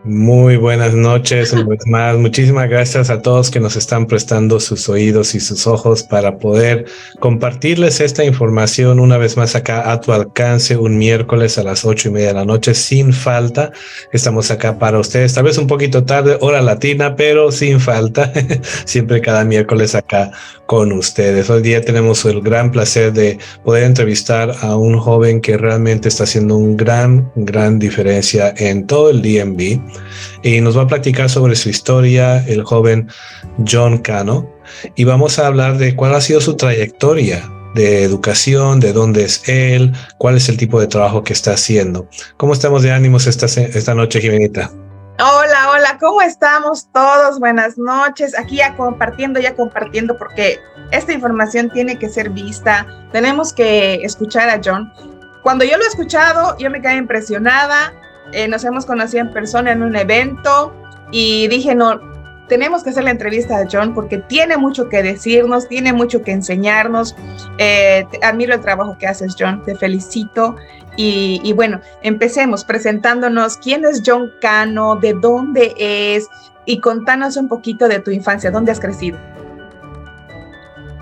Muy buenas noches, una vez más. Muchísimas gracias a todos que nos están prestando sus oídos y sus ojos para poder compartirles esta información una vez más acá a tu alcance un miércoles a las 8:30 de la noche sin falta. Estamos acá para ustedes, tal vez un poquito tarde, hora latina, pero sin falta. Siempre cada miércoles acá con ustedes. Hoy día tenemos el gran placer de poder entrevistar a un joven que realmente está haciendo un gran diferencia en todo el DMV y nos va a platicar sobre su historia, el joven John Cano, y vamos a hablar de cuál ha sido su trayectoria de educación, de dónde es él, cuál es el tipo de trabajo que está haciendo. ¿Cómo estamos de ánimos esta noche, Jimenita? Hola, ¿cómo estamos todos? Buenas noches. Aquí ya compartiendo, porque esta información tiene que ser vista. Tenemos que escuchar a John. Cuando yo lo he escuchado, yo me quedé impresionada. Nos hemos conocido en persona en un evento y dije, no, tenemos que hacer la entrevista a John porque tiene mucho que decirnos, tiene mucho que enseñarnos. Admiro el trabajo que haces, John, te felicito. Y bueno, empecemos presentándonos. ¿Quién es John Cano? ¿De dónde es? Y contanos un poquito de tu infancia. ¿Dónde has crecido?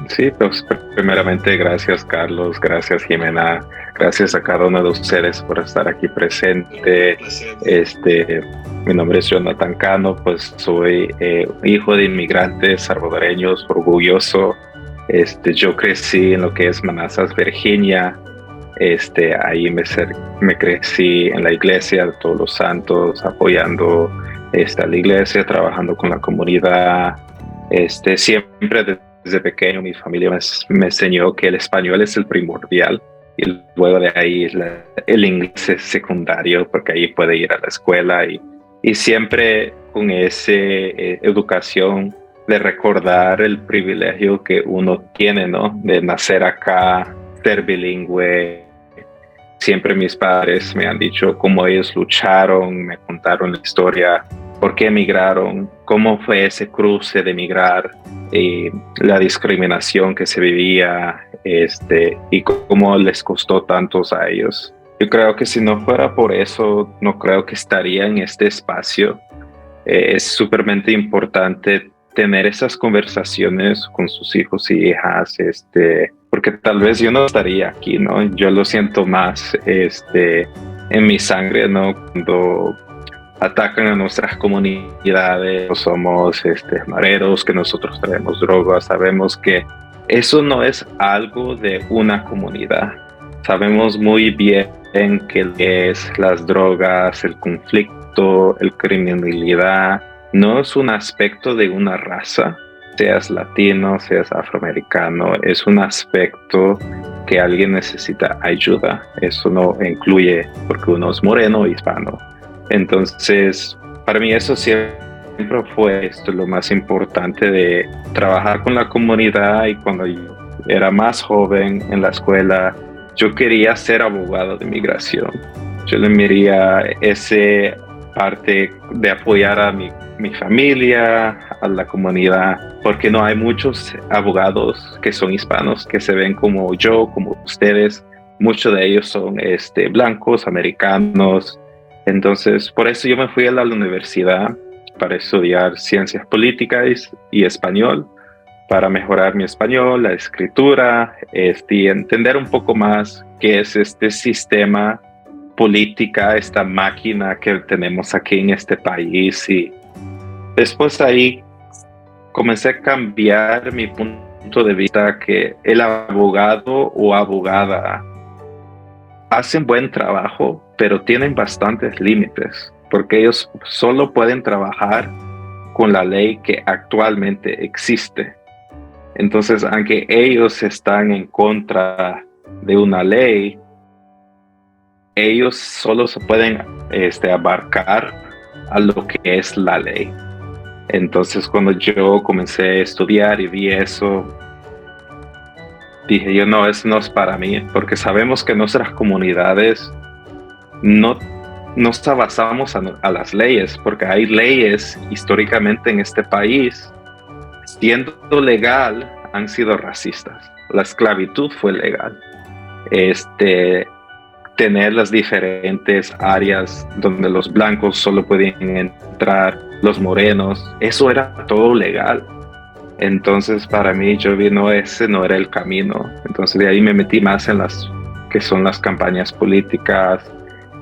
Sí, pues primeramente gracias Carlos, gracias Jimena, gracias a cada uno de ustedes por estar aquí presente. Mi nombre es Jonathan Cano, pues soy hijo de inmigrantes salvadoreños, orgulloso. Yo crecí en lo que es Manassas, Virginia. Ahí me crecí en la iglesia de Todos los Santos, apoyando la iglesia, trabajando con la comunidad. Siempre desde pequeño mi familia me enseñó que el español es el primordial y luego de ahí el inglés es secundario porque ahí puede ir a la escuela y siempre con esa educación de recordar el privilegio que uno tiene, ¿no? De nacer acá, ser bilingüe. Siempre mis padres me han dicho cómo ellos lucharon, me contaron la historia, por qué emigraron, cómo fue ese cruce de emigrar, la discriminación que se vivía, y cómo les costó tantos a ellos. Yo creo que si no fuera por eso, no creo que estaría en este espacio. Es súpermente importante tener esas conversaciones con sus hijos y hijas, porque tal vez yo no estaría aquí, ¿no? Yo lo siento más, en mi sangre, ¿no? Cuando atacan a nuestras comunidades, somos mareros, que nosotros traemos drogas, sabemos que eso no es algo de una comunidad. Sabemos muy bien que es las drogas, el conflicto, la criminalidad, no es un aspecto de una raza, seas latino, seas afroamericano, es un aspecto que alguien necesita ayuda. Eso no incluye porque uno es moreno o hispano. Entonces, para mí eso siempre fue lo más importante de trabajar con la comunidad. Y cuando yo era más joven en la escuela, yo quería ser abogado de inmigración. Yo le miraría esa parte de apoyar a mi familia, a la comunidad, porque no hay muchos abogados que son hispanos, que se ven como yo, como ustedes. Muchos de ellos son blancos, americanos. Entonces, por eso yo me fui a la universidad para estudiar ciencias políticas y español, para mejorar mi español, la escritura, y entender un poco más qué es este sistema política, esta máquina que tenemos aquí en este país. Y después ahí comencé a cambiar mi punto de vista, que el abogado o abogada hacen buen trabajo, pero tienen bastantes límites, porque ellos solo pueden trabajar con la ley que actualmente existe. Entonces, aunque ellos están en contra de una ley, ellos solo se pueden abarcar a lo que es la ley. Entonces, cuando yo comencé a estudiar y vi eso, dije yo, no, eso no es para mí, porque sabemos que nuestras comunidades no basamos a las leyes, porque hay leyes históricamente en este país, siendo legal, han sido racistas. La esclavitud fue legal. tener las diferentes áreas donde los blancos solo podían entrar, los morenos, eso era todo legal. Entonces para mí yo vi, no, ese no era el camino. Entonces de ahí me metí más en las que son las campañas políticas,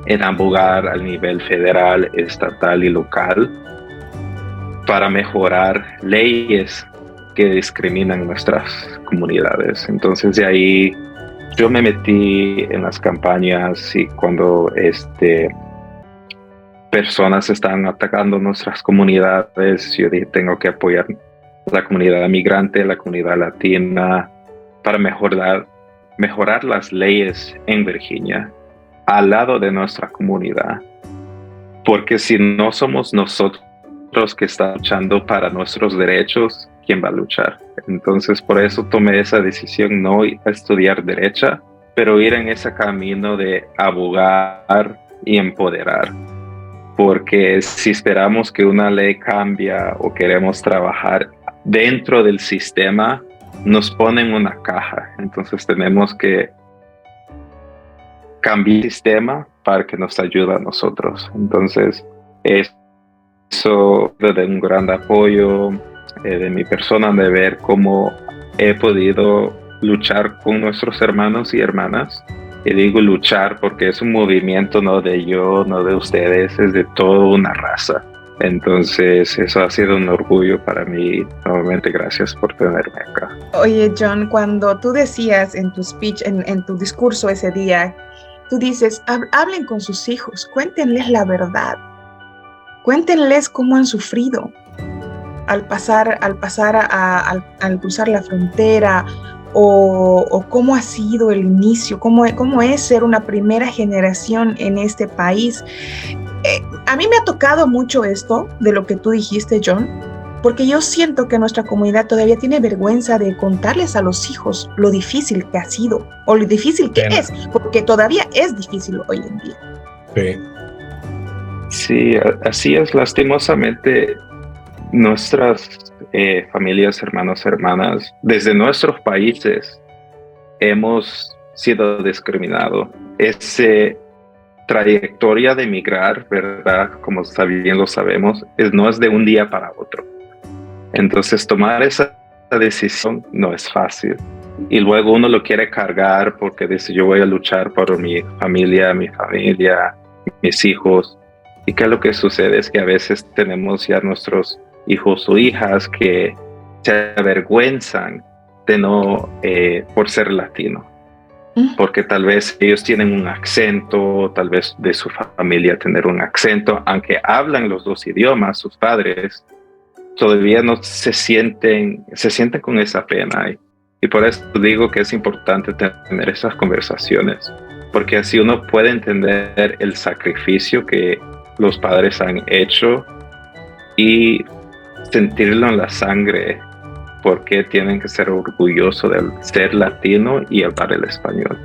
en abogar al nivel federal, estatal y local para mejorar leyes que discriminan nuestras comunidades. Entonces de ahí yo me metí en las campañas y cuando personas están atacando nuestras comunidades, yo dije, tengo que apoyar la comunidad migrante, la comunidad latina, para mejorar las leyes en Virginia al lado de nuestra comunidad. Porque si no somos nosotros que están luchando para nuestros derechos, ¿quién va a luchar? Entonces por eso tomé esa decisión, no estudiar derecha, pero ir en ese camino de abogar y empoderar. Porque si esperamos que una ley cambie o queremos trabajar dentro del sistema, nos ponen una caja. Entonces tenemos que cambiar el sistema para que nos ayude a nosotros. Entonces eso de un gran apoyo de mi persona, de ver cómo he podido luchar con nuestros hermanos y hermanas. Y digo luchar porque es un movimiento no de yo, no de ustedes, es de toda una raza. Entonces eso ha sido un orgullo para mí. Nuevamente gracias por tenerme acá. Oye, John, cuando tú decías en tu speech, en tu discurso ese día, tú dices, hablen con sus hijos, cuéntenles la verdad, cuéntenles cómo han sufrido al cruzar la frontera, o cómo ha sido el inicio, cómo es ser una primera generación en este país. A mí me ha tocado mucho esto de lo que tú dijiste, John, porque yo siento que nuestra comunidad todavía tiene vergüenza de contarles a los hijos lo difícil que ha sido, o lo difícil que es, porque todavía es difícil hoy en día. Sí, así es, lastimosamente. Nuestras familias, hermanos, hermanas, desde nuestros países hemos sido discriminados. Esa trayectoria de emigrar, ¿verdad? Como bien lo sabemos, no es de un día para otro. Entonces tomar esa decisión no es fácil. Y luego uno lo quiere cargar porque dice, yo voy a luchar por mi familia, mis hijos. ¿Y qué es lo que sucede? Es que a veces tenemos ya nuestros hijos o hijas que se avergüenzan de no por ser latino, porque tal vez ellos tienen un acento, tal vez de su familia tener un acento, aunque hablan los dos idiomas, sus padres todavía no se sienten con esa pena, y por eso digo que es importante tener esas conversaciones, porque así uno puede entender el sacrificio que los padres han hecho y sentirlo en la sangre, porque tienen que ser orgullosos de ser latino y hablar el español.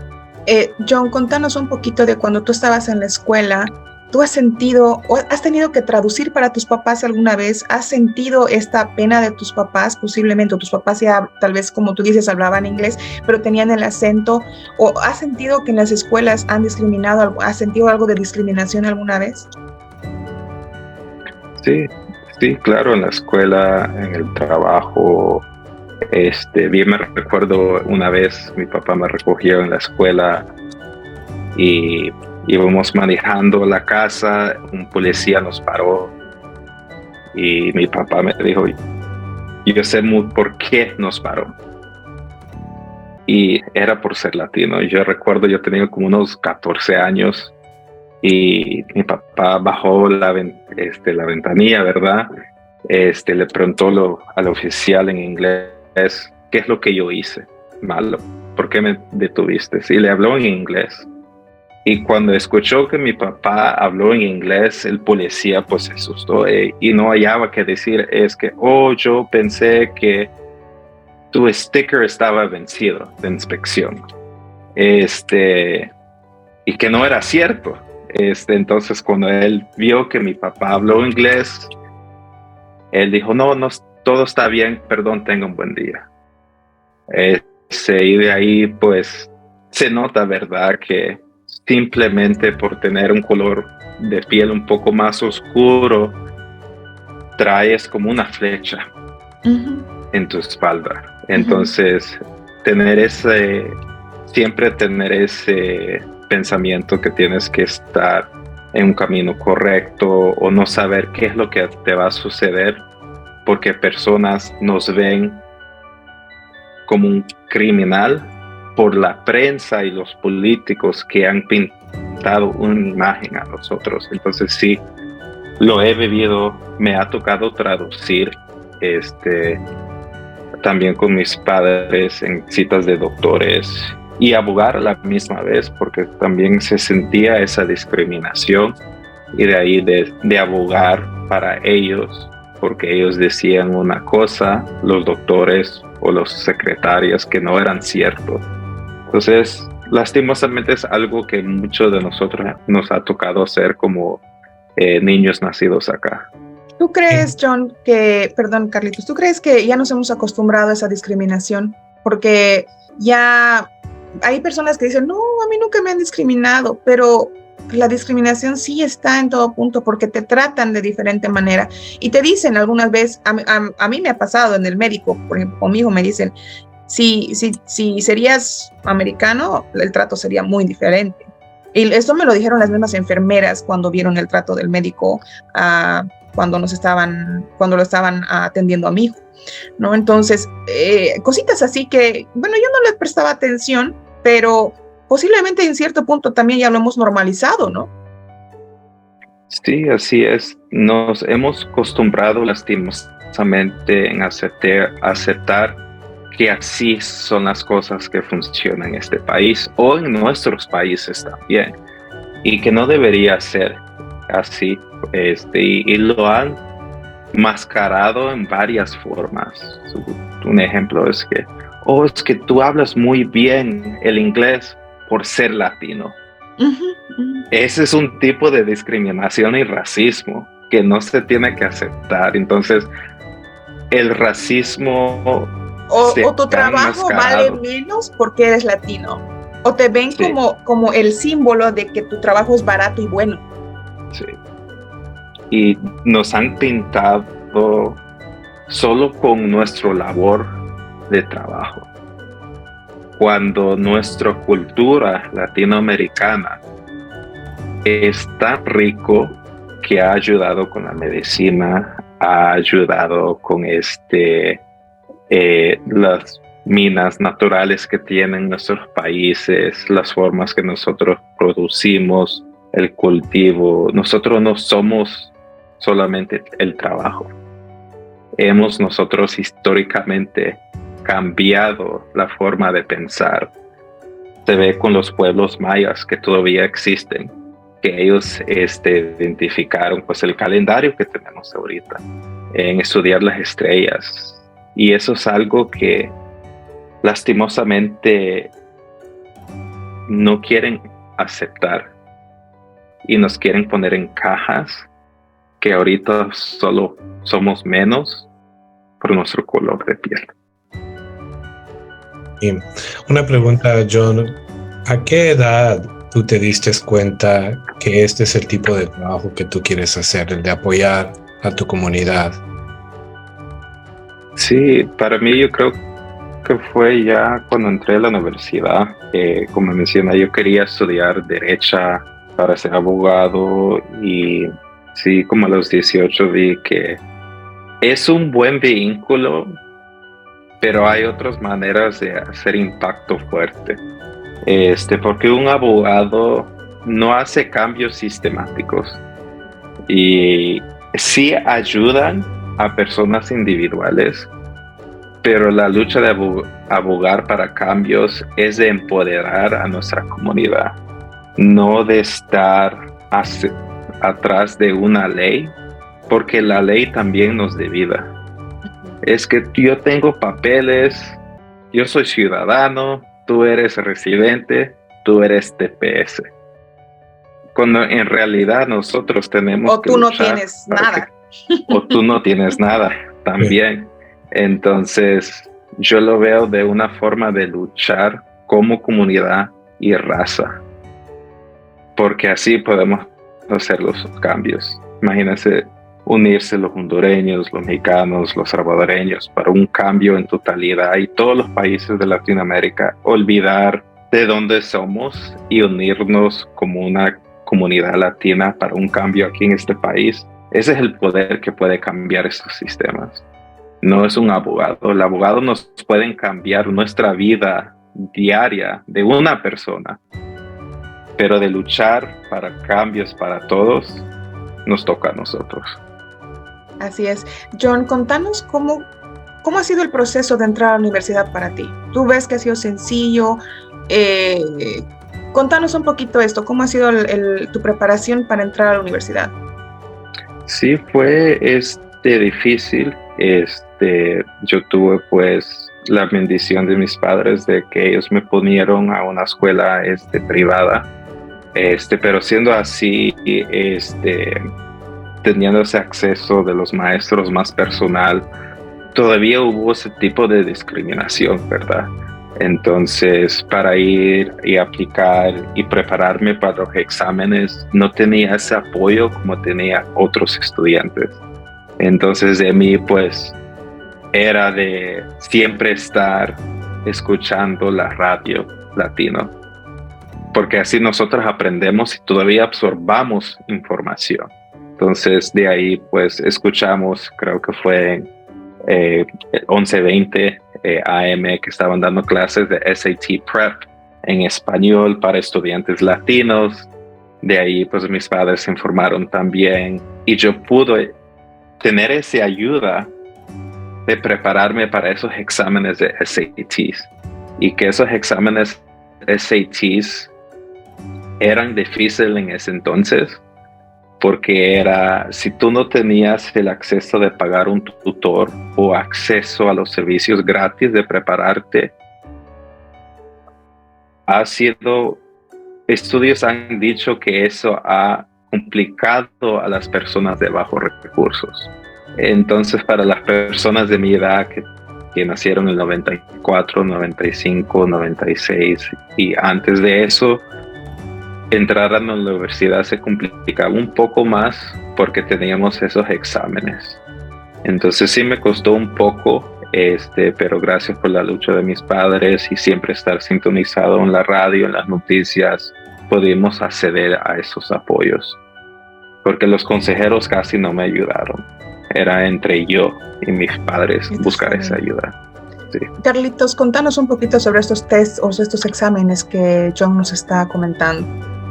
John, contanos un poquito de cuando tú estabas en la escuela. ¿Tú has sentido o has tenido que traducir para tus papás alguna vez? ¿Has sentido esta pena de tus papás posiblemente? O tus papás ya, tal vez, como tú dices, hablaban inglés, pero tenían el acento. ¿O has sentido que en las escuelas han discriminado? ¿Has sentido algo de discriminación alguna vez? Sí, claro, en la escuela, en el trabajo. Bien me recuerdo una vez mi papá me recogió en la escuela y íbamos manejando la casa, un policía nos paró y mi papá me dijo, yo sé por qué nos paró. Y era por ser latino. Yo recuerdo, yo tenía como unos 14 años y mi papá bajó la ventanilla, ¿verdad? Le preguntó al oficial en inglés, ¿qué es lo que yo hice malo? ¿Por qué me detuviste? Y le habló en inglés. Y cuando escuchó que mi papá habló en inglés, el policía pues se asustó y no hallaba qué decir. Es que, yo pensé que tu sticker estaba vencido de inspección. Y que no era cierto. Entonces cuando él vio que mi papá habló inglés, él dijo, no, todo está bien, perdón, tenga un buen día. Y de ahí pues se nota, ¿verdad? Que simplemente por tener un color de piel un poco más oscuro, traes como una flecha en tu espalda. Entonces, siempre tener ese pensamiento que tienes que estar en un camino correcto o no saber qué es lo que te va a suceder, porque personas nos ven como un criminal por la prensa y los políticos que han pintado una imagen a nosotros. Entonces sí, lo he vivido, me ha tocado traducir también con mis padres en citas de doctores y abogar a la misma vez, porque también se sentía esa discriminación, y de ahí de abogar para ellos, porque ellos decían una cosa, los doctores o los secretarios, que no eran ciertos. Entonces, lastimosamente es algo que muchos de nosotros nos ha tocado hacer como niños nacidos acá. ¿Tú crees, John, perdón, Carlitos, ¿tú crees que ya nos hemos acostumbrado a esa discriminación? Porque ya hay personas que dicen, no, a mí nunca me han discriminado, pero la discriminación sí está en todo punto, porque te tratan de diferente manera y te dicen algunas veces, a mí me ha pasado en el médico, por ejemplo, conmigo me dicen, si serías americano, el trato sería muy diferente. Y esto me lo dijeron las mismas enfermeras cuando vieron el trato del médico cuando lo estaban atendiendo a mi hijo, ¿no? Entonces, cositas así que, bueno, yo no les prestaba atención, pero posiblemente en cierto punto también ya lo hemos normalizado, ¿no? Sí, así es. Nos hemos acostumbrado lastimosamente en aceptar que así son las cosas que funcionan en este país o en nuestros países también, y que no debería ser así, y lo han mascarado en varias formas. Un ejemplo es que, es que tú hablas muy bien el inglés por ser latino. Ese es un tipo de discriminación y racismo que no se tiene que aceptar. Entonces, el racismo o tu trabajo vale menos porque eres latino, o te ven como el símbolo de que tu trabajo es barato y bueno. Sí. Y nos han pintado solo con nuestra labor de trabajo, cuando nuestra cultura latinoamericana es tan rico que ha ayudado con la medicina, ha ayudado con las minas naturales que tienen nuestros países, las formas que nosotros producimos, el cultivo. Nosotros no somos solamente el trabajo. Hemos nosotros históricamente cambiado la forma de pensar. Se ve con los pueblos mayas que todavía existen, que ellos identificaron pues el calendario que tenemos ahorita, en estudiar las estrellas. Y eso es algo que lastimosamente no quieren aceptar y nos quieren poner en cajas que ahorita solo somos menos por nuestro color de piel. Y una pregunta, John, ¿a qué edad tú te diste cuenta que este es el tipo de trabajo que tú quieres hacer, el de apoyar a tu comunidad? Sí, para mí yo creo que fue ya cuando entré a la universidad. Como mencioné, yo quería estudiar derecho para ser abogado, y sí, como a los 18 vi que es un buen vehículo, pero hay otras maneras de hacer impacto fuerte. Porque un abogado no hace cambios sistemáticos y sí ayudan a personas individuales, pero la lucha de abogar para cambios es de empoderar a nuestra comunidad, no de estar atrás de una ley, porque la ley también nos divide. Es que yo tengo papeles, yo soy ciudadano, tú eres residente, tú eres TPS. Cuando en realidad nosotros tenemos o tú no tienes nada. O tú no tienes nada también. Entonces, yo lo veo de una forma de luchar como comunidad y raza. porque así podemos hacer los cambios. Imagínense unirse los hondureños, los mexicanos, los salvadoreños para un cambio en totalidad, y todos los países de Latinoamérica olvidar de dónde somos y unirnos como una comunidad latina para un cambio aquí en este país. Ese es el poder que puede cambiar estos sistemas. No es un abogado. El abogado nos puede cambiar nuestra vida diaria de una persona, pero de luchar para cambios para todos, nos toca a nosotros. Así es. John, contanos cómo ha sido el proceso de entrar a la universidad para ti. ¿Tú ves que ha sido sencillo? Contanos un poquito esto. ¿Cómo ha sido tu preparación para entrar a la universidad? Sí, fue difícil. Yo tuve pues la bendición de mis padres de que ellos me ponieron a una escuela privada. Pero siendo así, teniendo ese acceso de los maestros más personal, todavía hubo ese tipo de discriminación, ¿verdad? Entonces, para ir y aplicar y prepararme para los exámenes, no tenía ese apoyo como tenía otros estudiantes. Entonces, de mí, pues, era de siempre estar escuchando la radio latino, porque así nosotros aprendemos y todavía absorbamos información. Entonces, de ahí, pues, escuchamos, creo que fue 11:20 AM, que estaban dando clases de SAT Prep en español para estudiantes latinos. De ahí, pues, mis padres se informaron también, y yo pude tener esa ayuda de prepararme para esos exámenes de SATs, y que esos exámenes SATs eran difíciles en ese entonces, porque si tú no tenías el acceso de pagar un tutor o acceso a los servicios gratis de prepararte, estudios han dicho que eso ha complicado a las personas de bajos recursos. Entonces, para las personas de mi edad que nacieron en el 94, 95, 96 y antes de eso, entrar a la universidad se complicaba un poco más porque teníamos esos exámenes. Entonces sí me costó un poco, pero gracias por la lucha de mis padres y siempre estar sintonizado en la radio, en las noticias, pudimos acceder a esos apoyos. Porque los consejeros casi no me ayudaron. Era entre yo y mis padres buscar esa ayuda. Sí. Carlitos, contanos un poquito sobre estos tests o estos exámenes que John nos está comentando.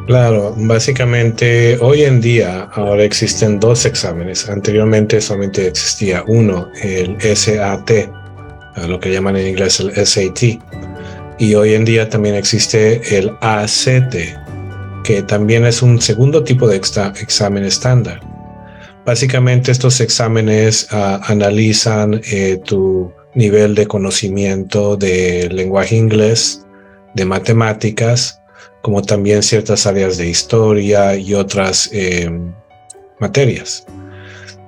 Claro, básicamente hoy en día ahora existen dos exámenes. Anteriormente solamente existía uno, el SAT, lo que llaman en inglés el SAT. Y hoy en día también existe el ACT, que también es un segundo tipo de examen estándar. Básicamente estos exámenes analizan tu nivel de conocimiento de lenguaje inglés, de matemáticas, como también ciertas áreas de historia y otras materias.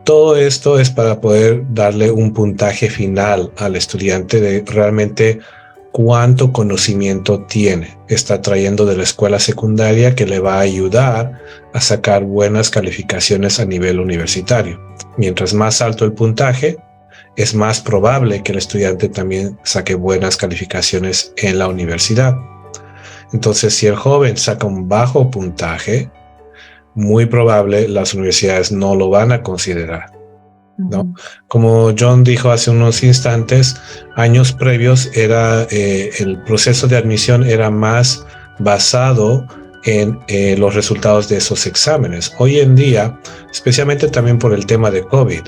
Todo esto es para poder darle un puntaje final al estudiante de realmente cuánto conocimiento está trayendo de la escuela secundaria, que le va a ayudar a sacar buenas calificaciones a nivel universitario. Mientras más alto el puntaje, es más probable que el estudiante también saque buenas calificaciones en la universidad. Entonces, si el joven saca un bajo puntaje, muy probable las universidades no lo van a considerar, ¿no? Como John dijo hace unos instantes, años previos el proceso de admisión era más basado en los resultados de esos exámenes. Hoy en día, especialmente también por el tema de COVID,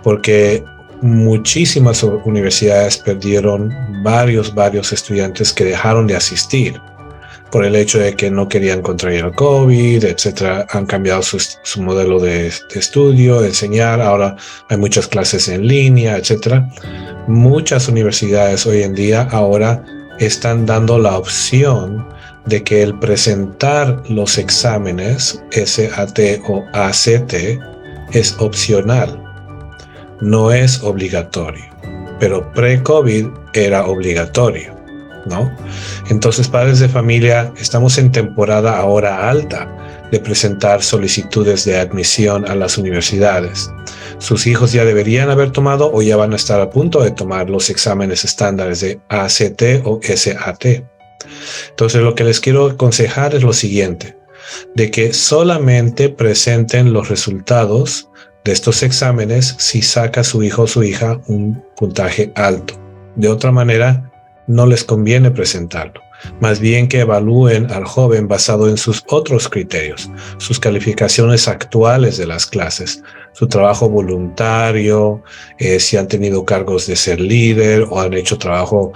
porque muchísimas universidades perdieron varios estudiantes que dejaron de asistir por el hecho de que no querían contraer el COVID, etcétera. Han cambiado su modelo de estudio, de enseñar. Ahora hay muchas clases en línea, etcétera. Muchas universidades hoy en día ahora están dando la opción de que el presentar los exámenes SAT o ACT es opcional, no es obligatorio, pero pre-COVID era obligatorio, ¿no? Entonces, padres de familia, estamos en temporada ahora alta. de presentar solicitudes de admisión a las universidades. Sus hijos ya deberían haber tomado o ya van a estar a punto de tomar los exámenes estándares de ACT o SAT. Entonces, lo que les quiero aconsejar es lo siguiente, de que solamente presenten los resultados de estos exámenes si saca su hijo o su hija un puntaje alto. De otra manera, no les conviene presentarlo. Más bien que evalúen al joven basado en sus otros criterios, sus calificaciones actuales de las clases, su trabajo voluntario, si han tenido cargos de ser líder o han hecho trabajo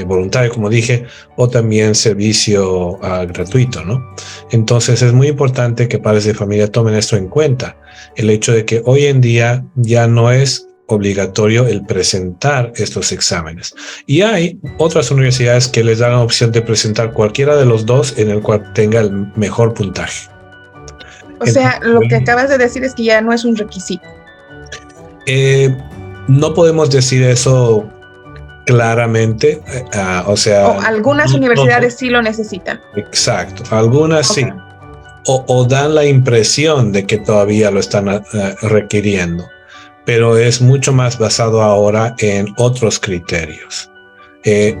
voluntario, como dije, o también servicio gratuito, ¿no? Entonces es muy importante que padres de familia tomen esto en cuenta. El hecho de que hoy en día ya no es obligatorio el presentar estos exámenes. Y hay otras universidades que les dan la opción de presentar cualquiera de los dos en el cual tenga el mejor puntaje. O sea, lo que acabas de decir es que ya no es un requisito. No podemos decir eso claramente, o algunas universidades sí lo necesitan. Exacto, algunas sí. O dan la impresión de que todavía lo están requiriendo, pero es mucho más basado ahora en otros criterios.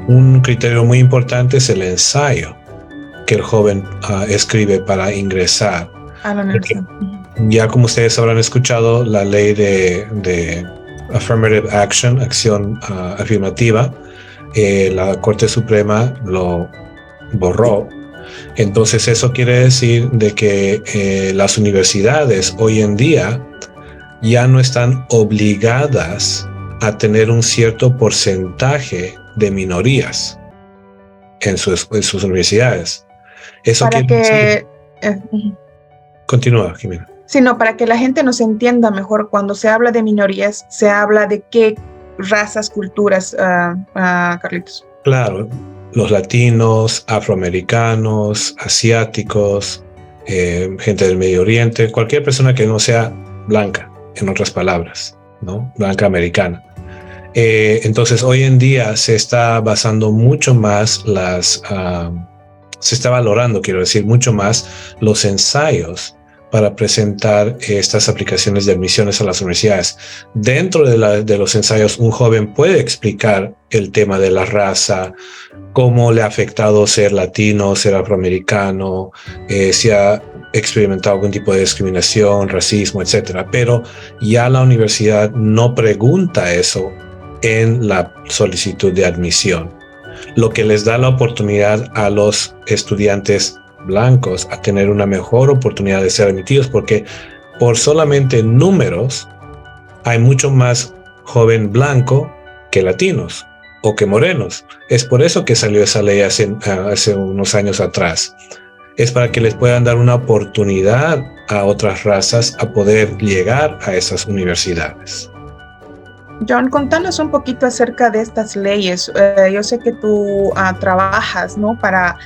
Un criterio muy importante es el ensayo que el joven escribe para ingresar a la universidad. Ya como ustedes habrán escuchado, la ley de Affirmative Action, acción afirmativa, la Corte Suprema lo borró. Entonces eso quiere decir de que las universidades hoy en día ya no están obligadas a tener un cierto porcentaje de minorías en sus universidades. Eso para que... Continúa, Jimena. Sino para que la gente nos entienda mejor, cuando se habla de minorías, se habla de qué razas, culturas, Carlitos. Claro, los latinos, afroamericanos, asiáticos, gente del Medio Oriente, cualquier persona que no sea blanca, en otras palabras, ¿no? Blanca americana. Entonces, hoy en día se está basando mucho más se está valorando, quiero decir, mucho más los ensayos para presentar estas aplicaciones de admisiones a las universidades. Dentro de los ensayos, un joven puede explicar el tema de la raza, cómo le ha afectado ser latino, ser afroamericano, si ha experimentado algún tipo de discriminación, racismo, etcétera. Pero ya la universidad no pregunta eso en la solicitud de admisión, lo que les da la oportunidad a los estudiantes blancos a tener una mejor oportunidad de ser admitidos, porque por solamente números hay mucho más joven blanco que latinos o que morenos. Es por eso que salió esa ley hace unos años atrás. Es para que les puedan dar una oportunidad a otras razas a poder llegar a esas universidades. John, contanos un poquito acerca de estas leyes. Yo sé que tú trabajas, ¿no? Para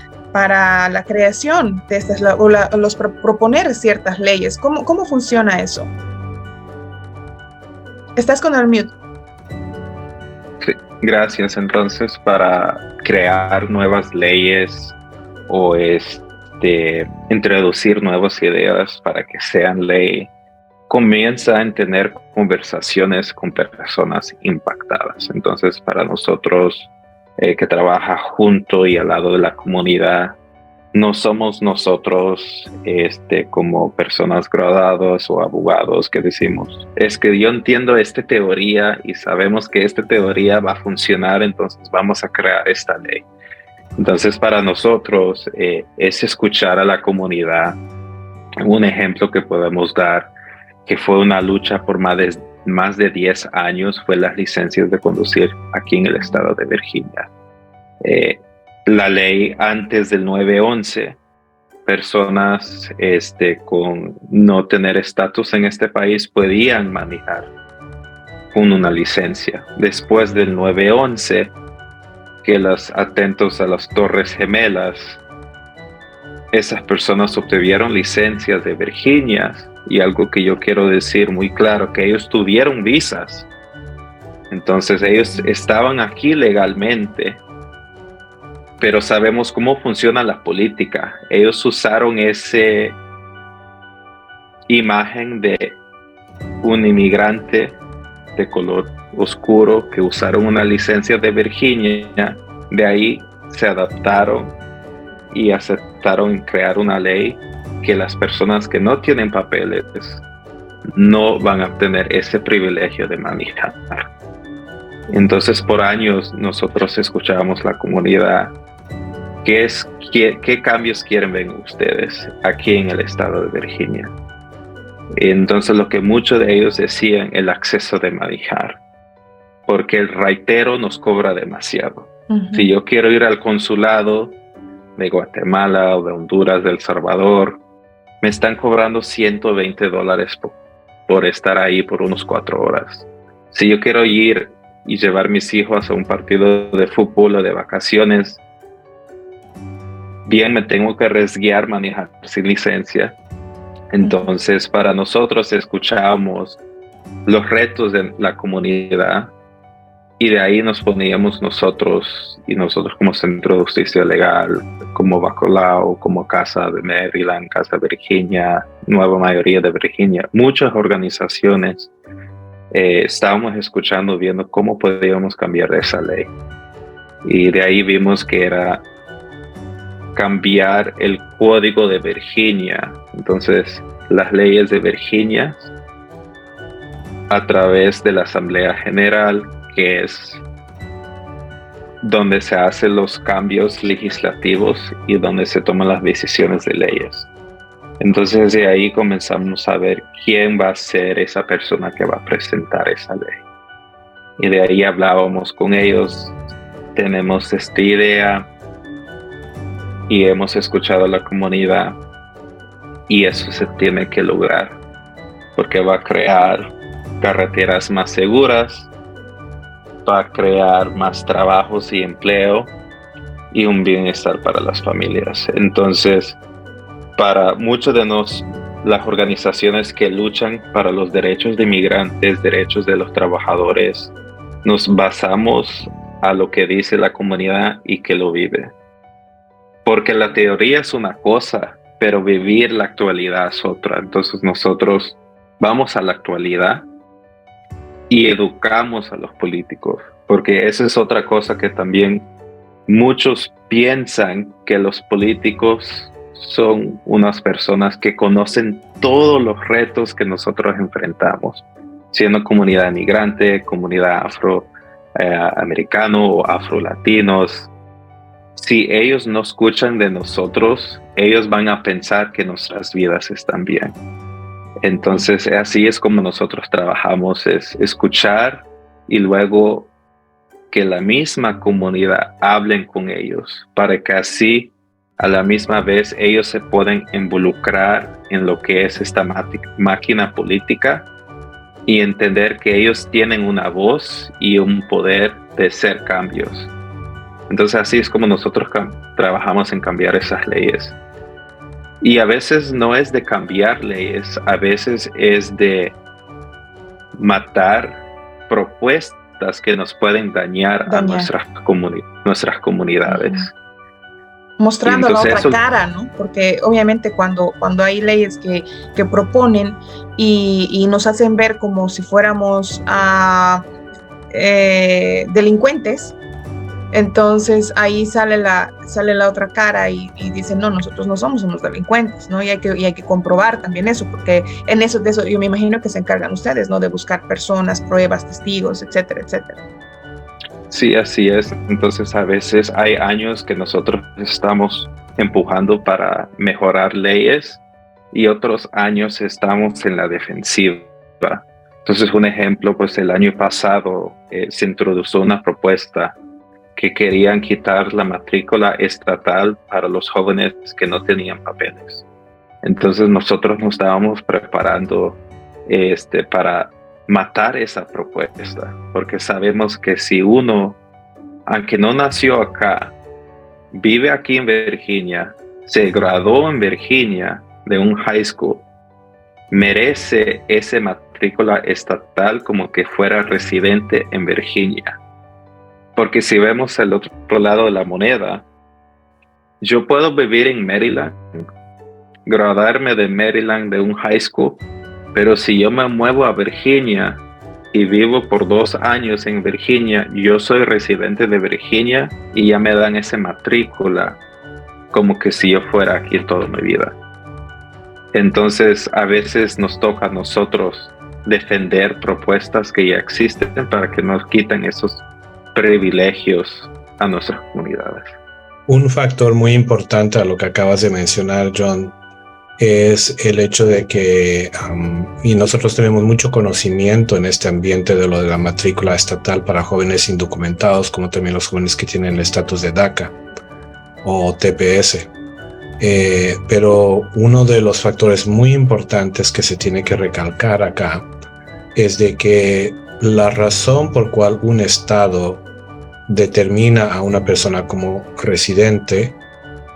la creación de estas, proponer ciertas leyes. ¿Cómo funciona eso? Estás con el mute. Sí, gracias. Entonces, para crear nuevas leyes o introducir nuevas ideas para que sean ley, comienza a tener conversaciones con personas impactadas. Entonces, para nosotros que trabaja junto y al lado de la comunidad, no somos nosotros como personas graduadas o abogados que decimos, es que yo entiendo esta teoría y sabemos que esta teoría va a funcionar, entonces vamos a crear esta ley. Entonces, para nosotros es escuchar a la comunidad. Un ejemplo que podemos dar, que fue una lucha por más de 10 años, fue las licencias de conducir aquí en el estado de Virginia. La ley antes del 9/11, personas con no tener estatus en este país podían manejar con una licencia. Después del 9/11, que los atentos a las Torres Gemelas, esas personas obtuvieron licencias de Virginia. Y algo que yo quiero decir muy claro, que ellos tuvieron visas. Entonces ellos estaban aquí legalmente, pero sabemos cómo funciona la política. Ellos usaron esa imagen de un inmigrante de color oscuro que usaron una licencia de Virginia. De ahí se adaptaron y aceptaron crear una ley que las personas que no tienen papeles no van a tener ese privilegio de manejar. Entonces, por años nosotros escuchábamos la comunidad. ¿Qué cambios quieren ver ustedes aquí en el estado de Virginia? Entonces, lo que muchos de ellos decían, el acceso de manejar, porque el raitero nos cobra demasiado. Si yo quiero ir al consulado de Guatemala o de Honduras, de El Salvador, me están cobrando $120 por estar ahí por unos 4 horas. Si yo quiero ir y llevar mis hijos a un partido de fútbol o de vacaciones, bien me tengo que arriesgar manejar sin licencia. Entonces, para nosotros escuchábamos los retos de la comunidad y de ahí nos poníamos nosotros como Centro de Justicia Legal, como Bacolao, como Casa de Maryland, Casa de Virginia, Nueva Mayoría de Virginia, muchas organizaciones estábamos escuchando, viendo cómo podíamos cambiar esa ley. Y de ahí vimos que era cambiar el código de Virginia. Entonces, las leyes de Virginia a través de la Asamblea General, que es donde se hacen los cambios legislativos y donde se toman las decisiones de leyes. Entonces, de ahí comenzamos a ver quién va a ser esa persona que va a presentar esa ley. Y de ahí hablábamos con ellos, tenemos esta idea, y hemos escuchado a la comunidad y eso se tiene que lograr porque va a crear carreteras más seguras, va a crear más trabajos y empleo y un bienestar para las familias. Entonces, para muchos de las organizaciones que luchan para los derechos de inmigrantes, derechos de los trabajadores, nos basamos a lo que dice la comunidad y que lo vive. Porque la teoría es una cosa, pero vivir la actualidad es otra. Entonces nosotros vamos a la actualidad y educamos a los políticos, porque esa es otra cosa que también muchos piensan, que los políticos son unas personas que conocen todos los retos que nosotros enfrentamos, siendo comunidad migrante, comunidad afroamericano o afrolatinos. Si ellos no escuchan de nosotros, ellos van a pensar que nuestras vidas están bien. Entonces, así es como nosotros trabajamos, es escuchar y luego que la misma comunidad hablen con ellos, para que así, a la misma vez, ellos se puedan involucrar en lo que es esta máquina política y entender que ellos tienen una voz y un poder de hacer cambios. Entonces así es como nosotros trabajamos en cambiar esas leyes. Y a veces no es de cambiar leyes, a veces es de matar propuestas que nos pueden dañar. A nuestras comunidades. Mostrando la otra cara, ¿no? Porque obviamente cuando hay leyes que proponen y nos hacen ver como si fuéramos delincuentes, entonces ahí sale la otra cara y dicen, no, nosotros no somos unos delincuentes, ¿no? Y hay que comprobar también eso, porque de eso yo me imagino que se encargan ustedes, ¿no? De buscar personas, pruebas, testigos, etcétera, etcétera. Sí, así es. Entonces a veces hay años que nosotros estamos empujando para mejorar leyes y otros años estamos en la defensiva. Entonces, un ejemplo, pues el año pasado se introdujo una propuesta que querían quitar la matrícula estatal para los jóvenes que no tenían papeles. Entonces nosotros nos estábamos preparando para matar esa propuesta, porque sabemos que si uno, aunque no nació acá, vive aquí en Virginia, se graduó en Virginia de un high school, merece esa matrícula estatal como que fuera residente en Virginia. Porque si vemos el otro lado de la moneda, yo puedo vivir en Maryland, graduarme de Maryland de un high school, pero si yo me muevo a Virginia y vivo por 2 años en Virginia, yo soy residente de Virginia y ya me dan esa matrícula como que si yo fuera aquí toda mi vida. Entonces, a veces nos toca a nosotros defender propuestas que ya existen para que nos quiten esos privilegios a nuestras comunidades. Un factor muy importante a lo que acabas de mencionar, John, es el hecho de que, y nosotros tenemos mucho conocimiento en este ambiente de lo de la matrícula estatal para jóvenes indocumentados, como también los jóvenes que tienen el estatus de DACA o TPS. Pero uno de los factores muy importantes que se tiene que recalcar acá es de que la razón por cual un estado determina a una persona como residente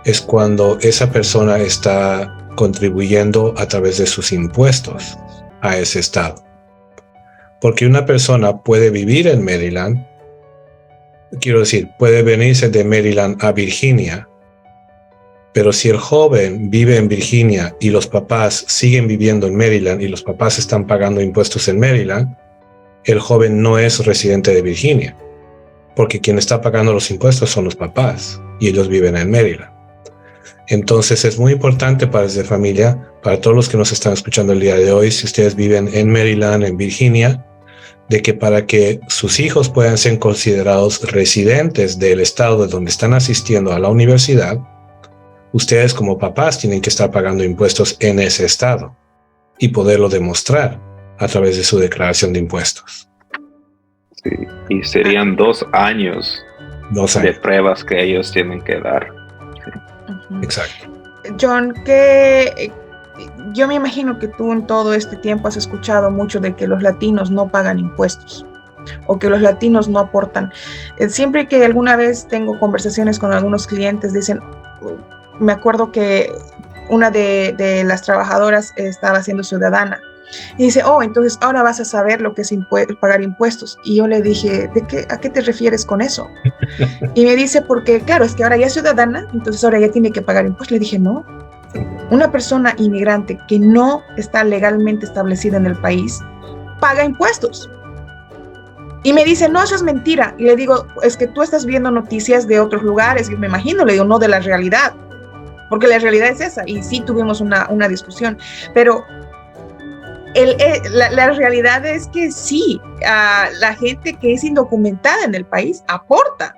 es cuando esa persona está contribuyendo a través de sus impuestos a ese estado. Porque una persona puede vivir en Maryland, quiero decir, puede venirse de Maryland a Virginia, pero si el joven vive en Virginia y los papás siguen viviendo en Maryland y los papás están pagando impuestos en Maryland, el joven no es residente de Virginia, porque quien está pagando los impuestos son los papás y ellos viven en Maryland. Entonces es muy importante, padres de familia, para todos los que nos están escuchando el día de hoy, si ustedes viven en Maryland, en Virginia, de que para que sus hijos puedan ser considerados residentes del estado de donde están asistiendo a la universidad, ustedes como papás tienen que estar pagando impuestos en ese estado y poderlo demostrar a través de su declaración de impuestos. Sí, y serían 2 años de pruebas que ellos tienen que dar. Uh-huh. Exacto. John, que yo me imagino que tú en todo este tiempo has escuchado mucho de que los latinos no pagan impuestos o que los latinos no aportan. Siempre que alguna vez tengo conversaciones con algunos clientes, dicen, me acuerdo que una de las trabajadoras estaba siendo ciudadana y dice, entonces ahora vas a saber lo que es pagar impuestos. Y yo le dije, ¿a qué te refieres con eso? Y me dice, porque claro, es que ahora ya es ciudadana, entonces ahora ya tiene que pagar impuestos. Le dije, no, una persona inmigrante que no está legalmente establecida en el país paga impuestos. Y me dice, no, eso es mentira. Y le digo, es que tú estás viendo noticias de otros lugares, y me imagino, le digo, no de la realidad, porque la realidad es esa, y sí tuvimos una discusión, pero la realidad es que sí, la gente que es indocumentada en el país aporta.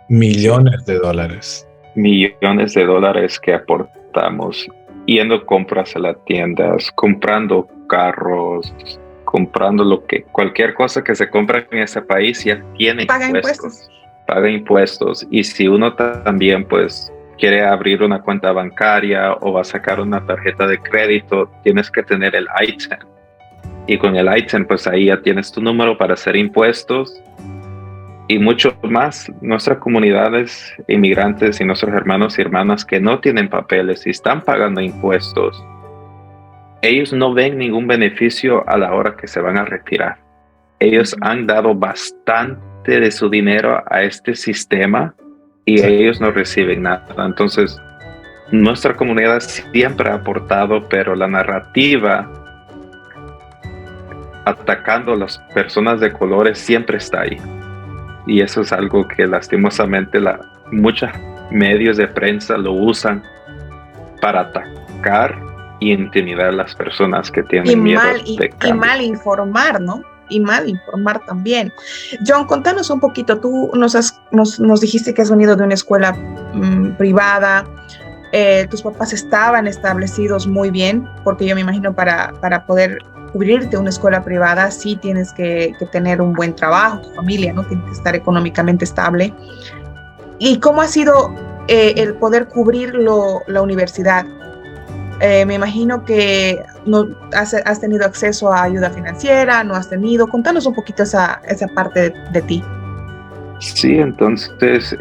Millones de dólares. Millones de dólares que aportamos, yendo compras a las tiendas, comprando carros, comprando cualquier cosa que se compra en ese país ya tiene impuestos. Paga impuestos. Y si uno también pues quiere abrir una cuenta bancaria o va a sacar una tarjeta de crédito, tienes que tener el ITIN. Y con el ITIN, pues ahí ya tienes tu número para hacer impuestos y mucho más. Nuestras comunidades inmigrantes y nuestros hermanos y hermanas que no tienen papeles y están pagando impuestos, ellos no ven ningún beneficio a la hora que se van a retirar. Ellos han dado bastante de su dinero a este sistema y ellos no reciben nada. Entonces, nuestra comunidad siempre ha aportado, pero la narrativa atacando a las personas de colores siempre está ahí. Y eso es algo que lastimosamente muchos medios de prensa lo usan para atacar y intimidar a las personas que tienen miedo de cambio. Y mal informar, ¿no? Y mal informar también. John, contanos un poquito, tú nos dijiste que has venido de una escuela privada, tus papás estaban establecidos muy bien, porque yo me imagino para poder cubrirte una escuela privada sí tienes que tener un buen trabajo, tu familia, ¿no? Tiene que estar económicamente estable. ¿Y cómo ha sido el poder cubrir la universidad? Me imagino que no has tenido acceso a ayuda financiera, no has tenido. Contanos un poquito esa parte de ti. Sí, entonces,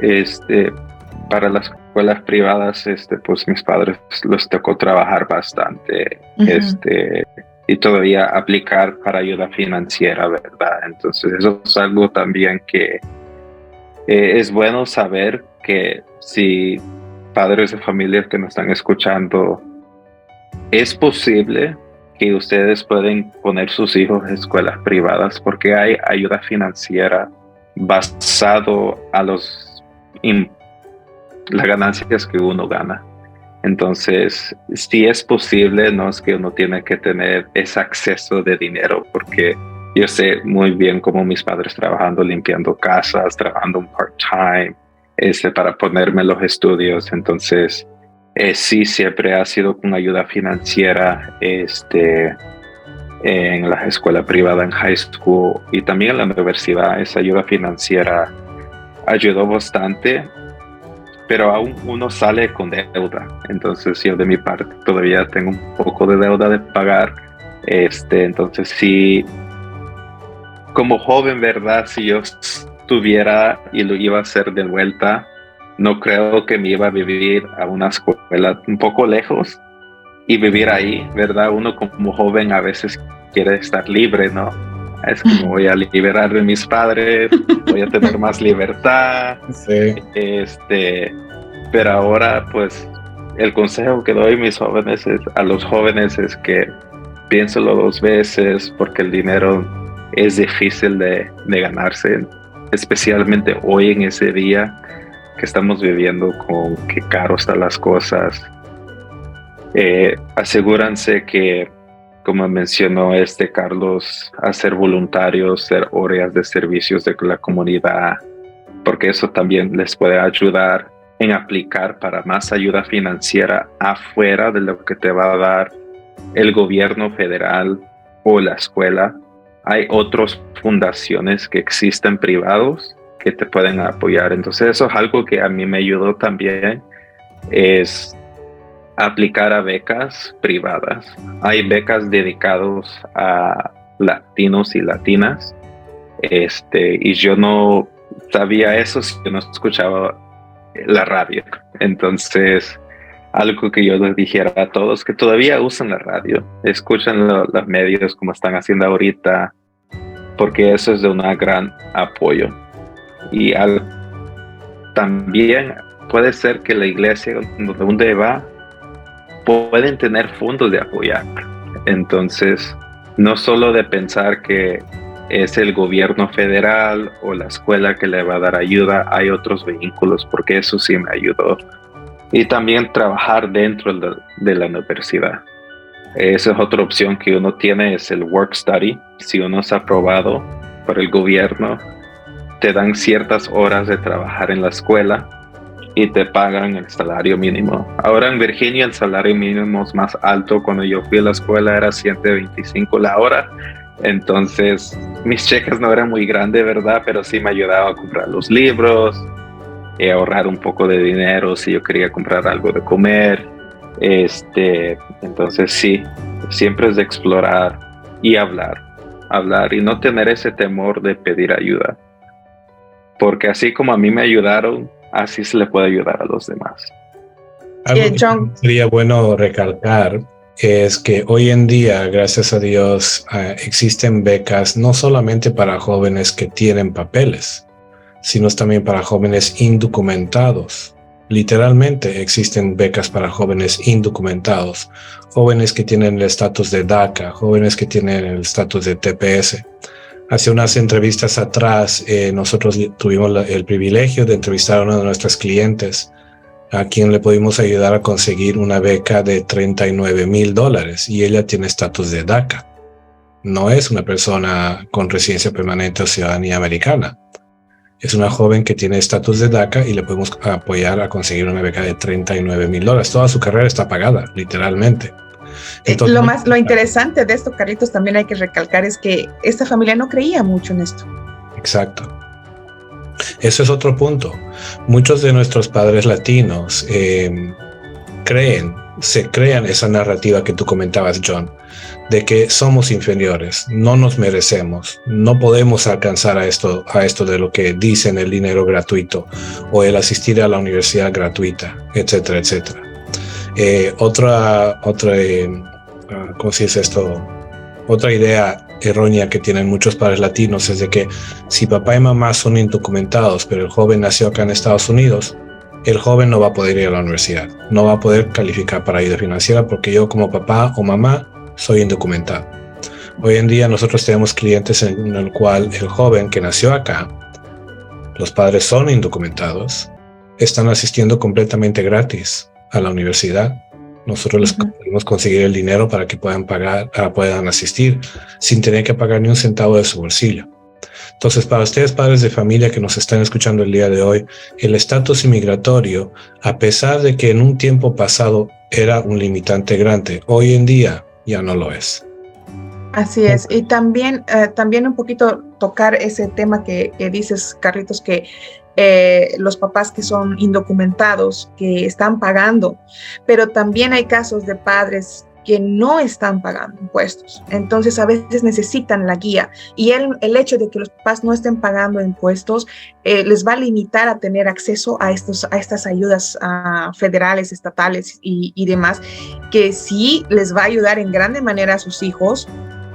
para las escuelas privadas, pues mis padres les tocó trabajar bastante, uh-huh. Y todavía aplicar para ayuda financiera, ¿verdad? Entonces, eso es algo también que es bueno saber que si padres de familia que nos están escuchando, es posible que ustedes pueden poner sus hijos en escuelas privadas porque hay ayuda financiera basado a las ganancias que uno gana. Entonces, sí es posible, no es que uno tiene que tener ese acceso de dinero, porque yo sé muy bien cómo mis padres trabajando, limpiando casas, trabajando un part-time, para ponerme en los estudios. Entonces, sí, siempre ha sido con ayuda financiera, en la escuela privada, en high school y también en la universidad. Esa ayuda financiera ayudó bastante, pero aún uno sale con deuda. Entonces yo de mi parte todavía tengo un poco de deuda de pagar. Entonces sí, como joven, ¿verdad? Si yo estuviera y lo iba a hacer de vuelta, no creo que me iba a vivir a una escuela un poco lejos y vivir ahí, ¿verdad? Uno como joven a veces quiere estar libre, ¿no? Es como voy a liberar de mis padres, voy a tener más libertad. Sí. Pero ahora, pues, el consejo que doy a los jóvenes es que piénselo 2 veces, porque el dinero es difícil de ganarse, especialmente hoy en ese día que estamos viviendo con qué caro están las cosas. Asegúrense que, como mencionó Carlos, hacer voluntarios, hacer horas de servicios de la comunidad, porque eso también les puede ayudar en aplicar para más ayuda financiera afuera de lo que te va a dar el gobierno federal o la escuela. Hay otras fundaciones que existen privados que te pueden apoyar. Entonces eso es algo que a mí me ayudó también, es aplicar a becas privadas. Hay becas dedicadas a latinos y latinas, y yo no sabía eso si yo no escuchaba la radio. Entonces, algo que yo les dijera a todos que todavía usan la radio, escuchan los medios como están haciendo ahorita, porque eso es de un gran apoyo. Y también puede ser que la iglesia donde va pueden tener fondos de apoyar. Entonces, no solo de pensar que es el gobierno federal o la escuela que le va a dar ayuda, hay otros vehículos, porque eso sí me ayudó. Y también trabajar dentro de la universidad. Esa es otra opción que uno tiene, es el work study. Si uno es aprobado por el gobierno, te dan ciertas horas de trabajar en la escuela y te pagan el salario mínimo. Ahora en Virginia el salario mínimo es más alto. Cuando yo fui a la escuela era $125 la hora. Entonces mis cheques no eran muy grandes, ¿verdad? Pero sí me ayudaba a comprar los libros, ahorrar un poco de dinero si yo quería comprar algo de comer. Entonces sí, siempre es de explorar y hablar y no tener ese temor de pedir ayuda. Porque así como a mí me ayudaron, así se le puede ayudar a los demás. Algo que sería bueno recalcar es que hoy en día, gracias a Dios, existen becas no solamente para jóvenes que tienen papeles, sino también para jóvenes indocumentados. Literalmente existen becas para jóvenes indocumentados, jóvenes que tienen el estatus de DACA, jóvenes que tienen el estatus de TPS. Hace unas entrevistas atrás, nosotros tuvimos el privilegio de entrevistar a una de nuestras clientes, a quien le pudimos ayudar a conseguir una beca de $39,000, y ella tiene estatus de DACA. No es una persona con residencia permanente o ciudadanía americana. Es una joven que tiene estatus de DACA y le podemos apoyar a conseguir una beca de $39,000. Toda su carrera está pagada, literalmente. Entonces, lo interesante de esto, Carlitos, también hay que recalcar, es que esta familia no creía mucho en esto. Exacto. Eso es otro punto. Muchos de nuestros padres latinos se crean esa narrativa que tú comentabas, John, de que somos inferiores, no nos merecemos, no podemos alcanzar a esto de lo que dicen el dinero gratuito o el asistir a la universidad gratuita, etcétera, etcétera. ¿Cómo se dice esto? Otra idea errónea que tienen muchos padres latinos es de que si papá y mamá son indocumentados, pero el joven nació acá en Estados Unidos, el joven no va a poder ir a la universidad, no va a poder calificar para ayuda financiera porque yo como papá o mamá soy indocumentado. Hoy en día nosotros tenemos clientes en el cual el joven que nació acá, los padres son indocumentados, están asistiendo completamente gratis a la universidad. Nosotros les podemos conseguir el dinero para que puedan asistir sin tener que pagar ni un centavo de su bolsillo. Entonces, para ustedes, padres de familia que nos están escuchando el día de hoy, el estatus inmigratorio, a pesar de que en un tiempo pasado era un limitante grande, hoy en día ya no lo es. Así es, y también un poquito tocar ese tema que dices, Carlitos, que los papás que son indocumentados, que están pagando, pero también hay casos de padres que no están pagando impuestos, entonces a veces necesitan la guía, y el hecho de que los papás no estén pagando impuestos les va a limitar a tener acceso a estas ayudas federales, estatales y demás, que sí les va a ayudar en grande manera a sus hijos,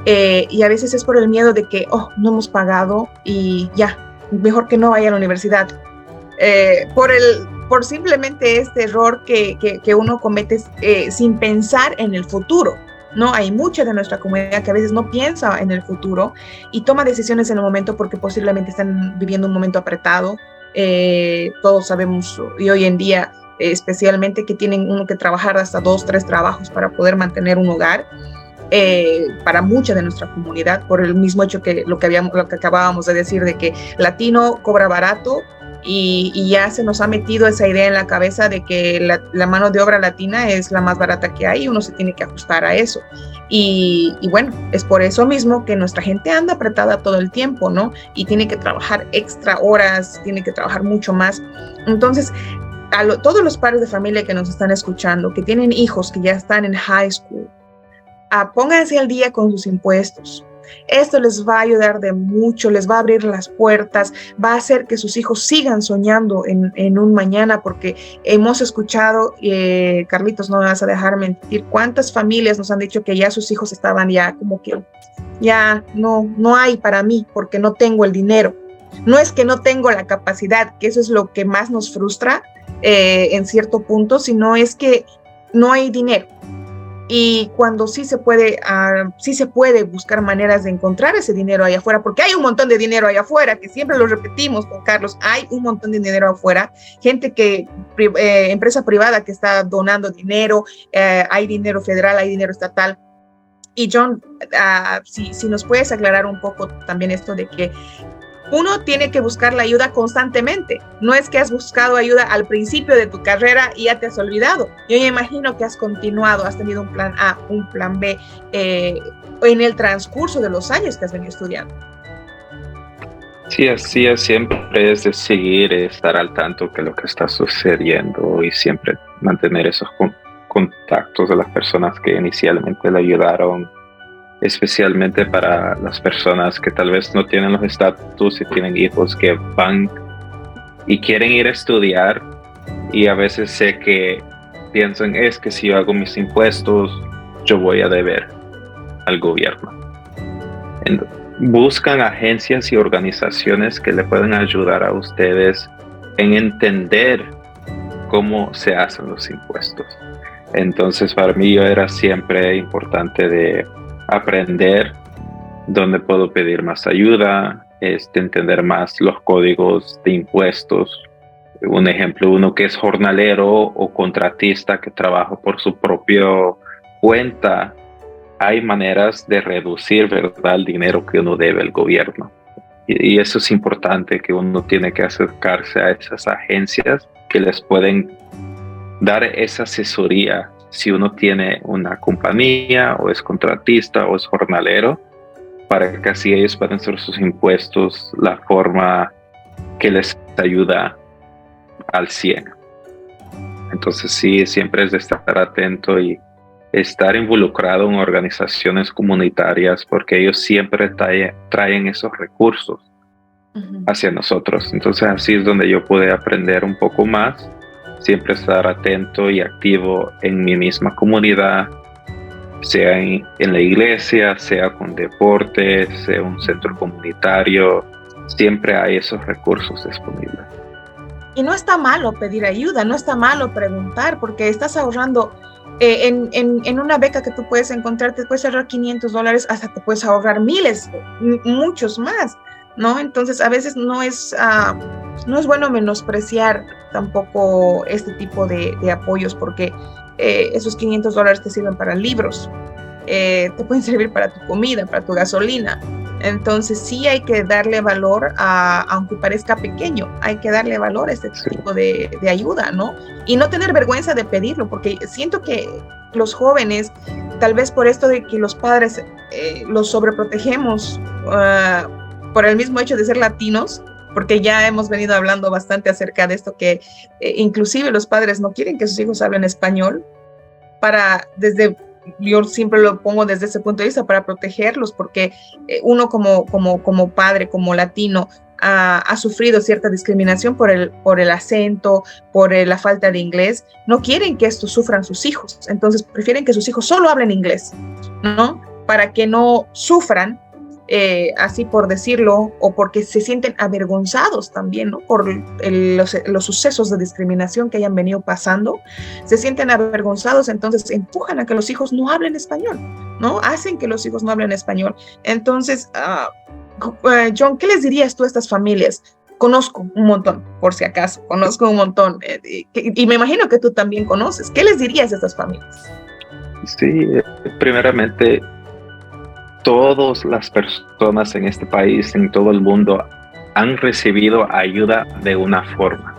y a veces es por el miedo de que, no hemos pagado y ya, mejor que no vaya a la universidad, por simplemente este error que uno comete sin pensar en el futuro, ¿no? Hay mucha de nuestra comunidad que a veces no piensa en el futuro y toma decisiones en el momento porque posiblemente están viviendo un momento apretado. Todos sabemos, y hoy en día especialmente, que tienen uno que trabajar hasta 2, 3 trabajos para poder mantener un hogar. Para mucha de nuestra comunidad, por el mismo hecho que lo que acabábamos de decir, de que latino cobra barato, y ya se nos ha metido esa idea en la cabeza de que la mano de obra latina es la más barata que hay, y uno se tiene que ajustar a eso, y bueno, es por eso mismo que nuestra gente anda apretada todo el tiempo, ¿no? Y tiene que trabajar extra horas, tiene que trabajar mucho más. Entonces, todos los padres de familia que nos están escuchando, que tienen hijos que ya están en high school, pónganse al día con sus impuestos. Esto les va a ayudar de mucho, les va a abrir las puertas, va a hacer que sus hijos sigan soñando en un mañana, porque hemos escuchado, Carlitos, no me vas a dejar mentir, cuántas familias nos han dicho que ya sus hijos estaban ya como que ya no hay para mí porque no tengo el dinero. No es que no tengo la capacidad, que eso es lo que más nos frustra en cierto punto, sino es que no hay dinero. Y cuando sí se puede buscar maneras de encontrar ese dinero allá afuera, porque hay un montón de dinero allá afuera, que siempre lo repetimos con Carlos, hay un montón de dinero afuera, gente empresa privada que está donando dinero, hay dinero federal, hay dinero estatal. Y John, si nos puedes aclarar un poco también esto de que uno tiene que buscar la ayuda constantemente. No es que has buscado ayuda al principio de tu carrera y ya te has olvidado. Yo me imagino que has continuado, has tenido un plan A, un plan B en el transcurso de los años que has venido estudiando. Sí, así es, siempre es de seguir, estar al tanto de lo que está sucediendo y siempre mantener esos contactos de las personas que inicialmente le ayudaron, especialmente para las personas que tal vez no tienen los estatus y tienen hijos que van y quieren ir a estudiar, y a veces sé que piensan, es que si yo hago mis impuestos yo voy a deber al gobierno. Buscan agencias y organizaciones que le pueden ayudar a ustedes en entender cómo se hacen los impuestos. Entonces para mí era siempre importante de aprender dónde puedo pedir más ayuda, entender más los códigos de impuestos. Un ejemplo, uno que es jornalero o contratista que trabaja por su propia cuenta, hay maneras de reducir, ¿verdad?, el dinero que uno debe al gobierno. Y eso es importante, que uno tiene que acercarse a esas agencias que les pueden dar esa asesoría. Si uno tiene una compañía o es contratista o es jornalero, para que así ellos puedan hacer sus impuestos la forma que les ayuda al 100. Entonces sí, siempre es de estar atento y estar involucrado en organizaciones comunitarias, porque ellos siempre traen esos recursos hacia nosotros. Entonces así es donde yo pude aprender un poco más. Siempre estar atento y activo en mi misma comunidad, sea en la iglesia, sea con deporte, sea un centro comunitario. Siempre hay esos recursos disponibles. Y no está malo pedir ayuda, no está malo preguntar, porque estás ahorrando en una beca que tú puedes encontrar, te puedes ahorrar $500, hasta te puedes ahorrar miles, muchos más, ¿no? Entonces, a veces no es bueno menospreciar tampoco este tipo de apoyos, porque esos $500 te sirven para libros, te pueden servir para tu comida, para tu gasolina. Entonces sí hay que darle valor aunque parezca pequeño, hay que darle valor a este tipo de ayuda, ¿no? Y no tener vergüenza de pedirlo, porque siento que los jóvenes, tal vez por esto de que los padres los sobreprotegemos por el mismo hecho de ser latinos, porque ya hemos venido hablando bastante acerca de esto, que inclusive los padres no quieren que sus hijos hablen español, yo siempre lo pongo desde ese punto de vista, para protegerlos, porque uno como padre, como latino, ha sufrido cierta discriminación por el acento, por la falta de inglés. No quieren que esto sufran sus hijos, entonces prefieren que sus hijos solo hablen inglés, ¿no? Para que no sufran, así por decirlo, o porque se sienten avergonzados también, ¿no? Por los sucesos de discriminación que hayan venido pasando, se sienten avergonzados, entonces empujan a que los hijos no hablen español, ¿no? Hacen que los hijos no hablen español. Entonces, John, ¿qué les dirías tú a estas familias? Conozco un montón, por si acaso, conozco un montón, y me imagino que tú también conoces. ¿Qué les dirías a estas familias? Sí, primeramente, todas las personas en este país, en todo el mundo, han recibido ayuda de una forma.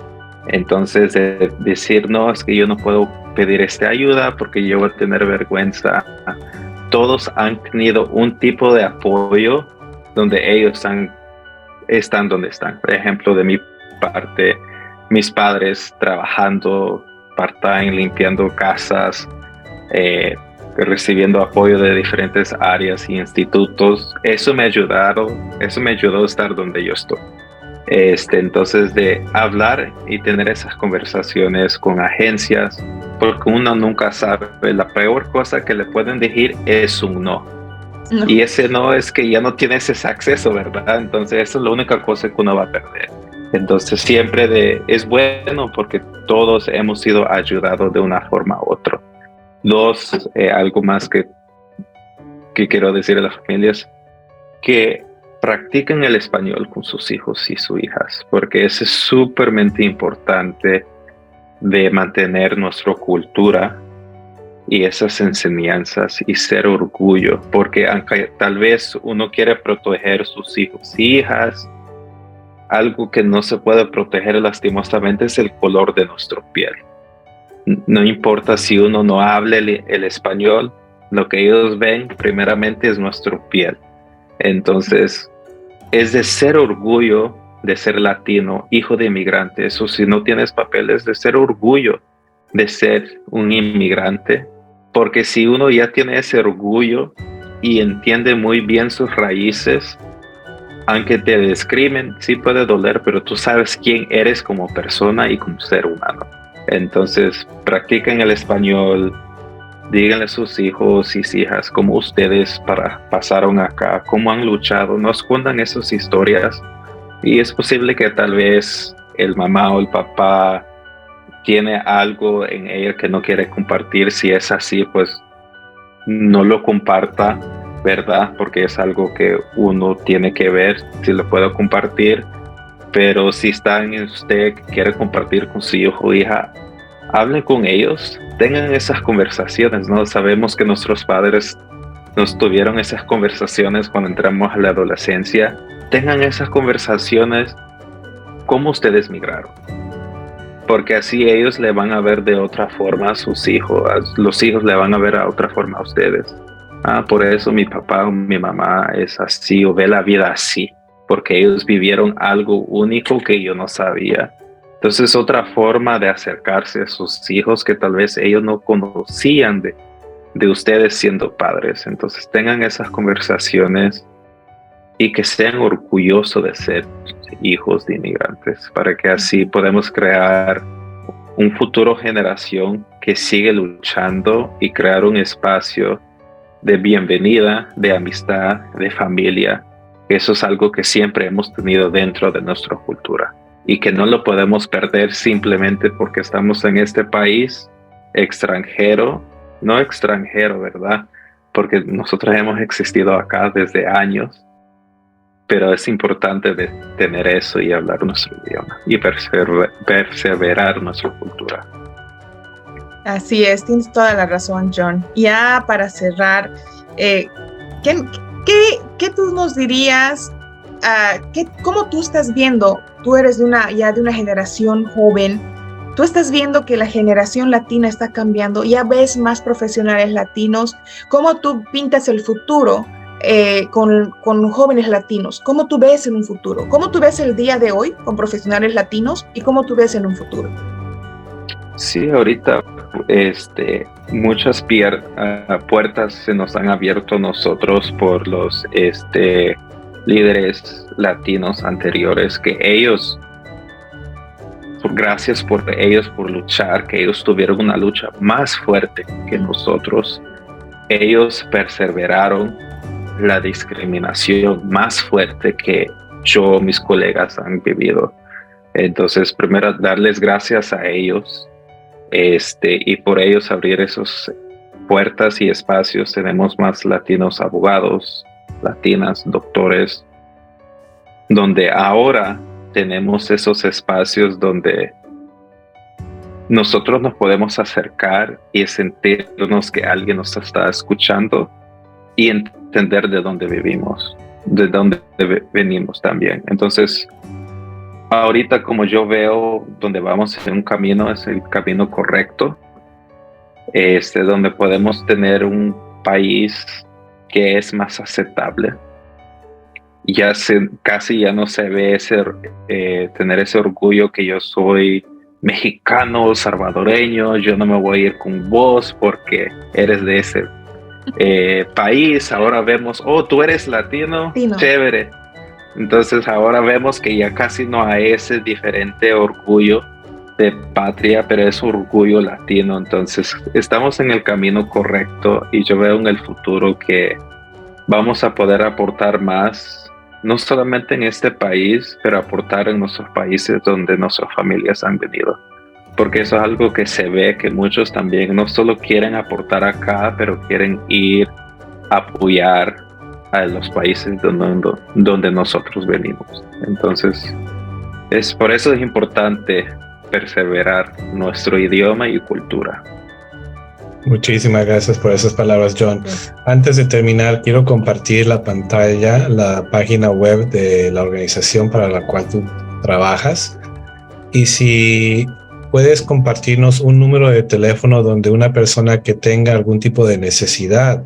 Entonces, decir, no, es que yo no puedo pedir esta ayuda porque yo voy a tener vergüenza. Todos han tenido un tipo de apoyo donde ellos están donde están. Por ejemplo, de mi parte, mis padres trabajando part-time, limpiando casas, recibiendo apoyo de diferentes áreas y institutos. Eso me ayudó a estar donde yo estoy. Entonces, de hablar y tener esas conversaciones con agencias, porque uno nunca sabe, la peor cosa que le pueden decir es un no. Y ese no es que ya no tienes ese acceso, ¿verdad? Entonces, eso es la única cosa que uno va a perder. Entonces, siempre es bueno, porque todos hemos sido ayudados de una forma u otra. Algo más que quiero decir a las familias, que practiquen el español con sus hijos y sus hijas, porque eso es súpermente importante de mantener nuestra cultura y esas enseñanzas y ser orgullo, porque aunque tal vez uno quiere proteger sus hijos y hijas, algo que no se puede proteger lastimosamente es el color de nuestra piel. No importa si uno no hable el español, lo que ellos ven primeramente es nuestra piel. Entonces, es de ser orgullo de ser latino, hijo de inmigrantes, o si no tienes papeles, de ser orgullo de ser un inmigrante, porque si uno ya tiene ese orgullo y entiende muy bien sus raíces, aunque te discriminen, sí puede doler, pero tú sabes quién eres como persona y como ser humano. Entonces, practiquen el español, díganle a sus hijos y hijas cómo ustedes pasaron acá, cómo han luchado, nos cuentan esas historias, y es posible que tal vez el mamá o el papá tiene algo en ella que no quiere compartir. Si es así, pues no lo comparta, ¿verdad? Porque es algo que uno tiene que ver si lo puedo compartir. Pero si está en usted que quiere compartir con su hijo o hija, hablen con ellos, tengan esas conversaciones, ¿no? Sabemos que nuestros padres nos tuvieron esas conversaciones cuando entramos a la adolescencia. Tengan esas conversaciones, cómo ustedes migraron, porque así ellos le van a ver de otra forma a sus hijos, los hijos le van a ver a otra forma a ustedes. Por eso mi papá o mi mamá es así, o ve la vida así, porque ellos vivieron algo único que yo no sabía. Entonces, otra forma de acercarse a sus hijos que tal vez ellos no conocían de ustedes siendo padres. Entonces, tengan esas conversaciones y que sean orgullosos de ser hijos de inmigrantes, para que así podamos crear un futuro generación que sigue luchando y crear un espacio de bienvenida, de amistad, de familia. Eso es algo que siempre hemos tenido dentro de nuestra cultura. y que no lo podemos perder simplemente porque estamos en este país extranjero, no extranjero, ¿verdad? Porque nosotros hemos existido acá desde años, pero es importante de tener eso y hablar nuestro idioma y perseverar nuestra cultura. Así es, tienes toda la razón, John. Ya para cerrar, ¿qué tú nos dirías? ¿Cómo tú estás viendo? Tú eres de una generación joven. Tú estás viendo que la generación latina está cambiando. Ya ves más profesionales latinos. ¿Cómo tú pintas el futuro con jóvenes latinos? ¿Cómo tú ves en un futuro? ¿Cómo tú ves el día de hoy con profesionales latinos y cómo tú ves en un futuro? Sí, ahorita muchas puertas se nos han abierto a nosotros por los líderes latinos anteriores, que ellos, gracias por ellos por luchar, que ellos tuvieron una lucha más fuerte que nosotros. Ellos perseveraron la discriminación más fuerte que mis colegas han vivido. Entonces, primero darles gracias a ellos. Y por ellos abrir esas puertas y espacios. Tenemos más latinos abogados, latinas, doctores, donde ahora tenemos esos espacios donde nosotros nos podemos acercar y sentirnos que alguien nos está escuchando y entender de dónde vivimos, de dónde venimos también. Entonces, ahorita, como yo veo, donde vamos en un camino, es el camino correcto, donde podemos tener un país que es más aceptable. Casi ya no se ve tener ese orgullo que yo soy mexicano, salvadoreño, yo no me voy a ir con vos porque eres de ese país. Ahora vemos, tú eres latino, chévere. Entonces ahora vemos que ya casi no hay ese diferente orgullo de patria, pero es orgullo latino. Entonces estamos en el camino correcto y yo veo en el futuro que vamos a poder aportar más, no solamente en este país, pero aportar en nuestros países donde nuestras familias han venido. Porque eso es algo que se ve, que muchos también no solo quieren aportar acá, pero quieren ir a apoyar a los países donde nosotros venimos. Entonces, por eso es importante perseverar nuestro idioma y cultura. Muchísimas gracias por esas palabras, John. Antes de terminar, quiero compartir la pantalla, la página web de la organización para la cual tú trabajas. Y si puedes compartirnos un número de teléfono donde una persona que tenga algún tipo de necesidad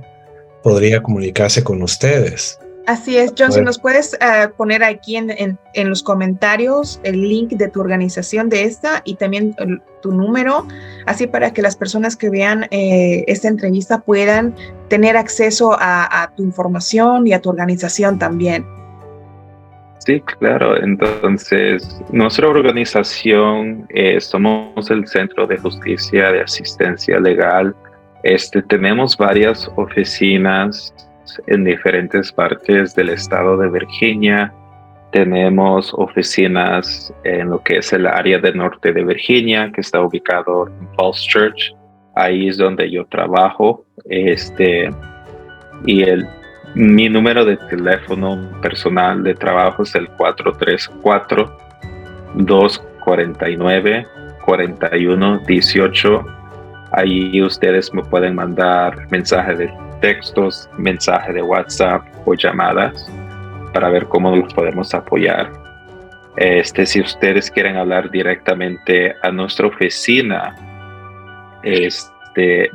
podría comunicarse con ustedes. Así es, John, si nos puedes poner aquí en los comentarios el link de tu organización de esta y también tu número, así para que las personas que vean esta entrevista puedan tener acceso a tu información y a tu organización también. Sí, claro. Entonces, nuestra organización somos el Centro de Justicia de Asistencia Legal. Tenemos varias oficinas en diferentes partes del estado de Virginia. Tenemos oficinas en lo que es el área del norte de Virginia, que está ubicado en Falls Church. Ahí es donde yo trabajo. Mi número de teléfono personal de trabajo es el 434-249-4118. Ahí ustedes me pueden mandar mensajes de textos, mensajes de WhatsApp o llamadas para ver cómo los podemos apoyar. Si ustedes quieren hablar directamente a nuestra oficina,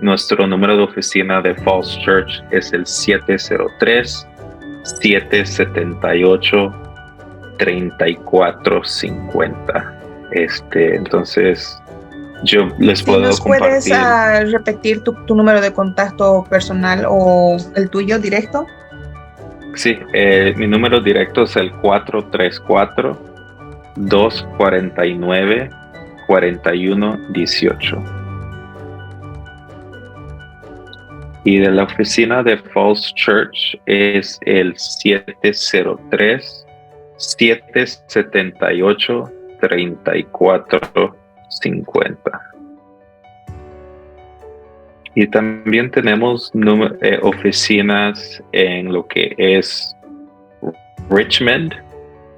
nuestro número de oficina de Falls Church es el 703-778-3450. Entonces yo les puedo compartir. ¿Puedes repetir tu número de contacto personal o el tuyo directo? Sí, mi número directo es el 434-249-4118. Y de la oficina de Falls Church es el 703-778 3450. Y también tenemos oficinas en lo que es Richmond,